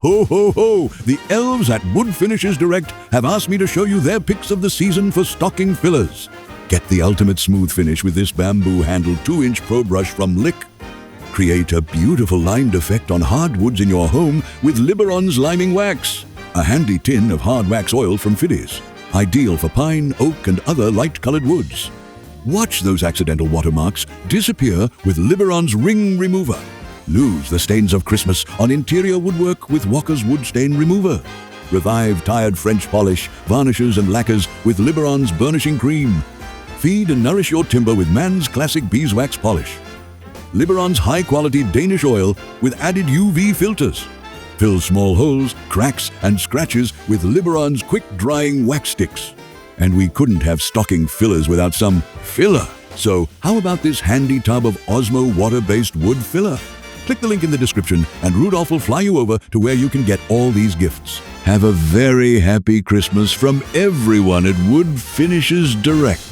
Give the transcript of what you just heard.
Ho, ho, ho! The elves at Wood Finishes Direct have asked me to show you their picks of the season for stocking fillers. Get the ultimate smooth finish with this bamboo-handled 2-inch Pro Brush from Lick. Create a beautiful lined effect on hardwoods in your home with Liberon's Liming Wax. A handy tin of hard wax oil from Fiddy's. Ideal for pine, oak, and other light-colored woods. Watch those accidental watermarks disappear with Liberon's Ring Remover. Lose the stains of Christmas on interior woodwork with Walker's Wood Stain Remover. Revive tired French polish, varnishes, and lacquers with Liberon's Burnishing Cream. Feed and nourish your timber with Man's Classic Beeswax Polish. Liberon's high-quality Danish oil with added UV filters. Fill small holes, cracks, and scratches with Liberon's quick-drying wax sticks. And we couldn't have stocking fillers without some filler. So how about this handy tub of Osmo water-based wood filler? Click the link in the description and Rudolph will fly you over to where you can get all these gifts. Have a very happy Christmas from everyone at Wood Finishes Direct.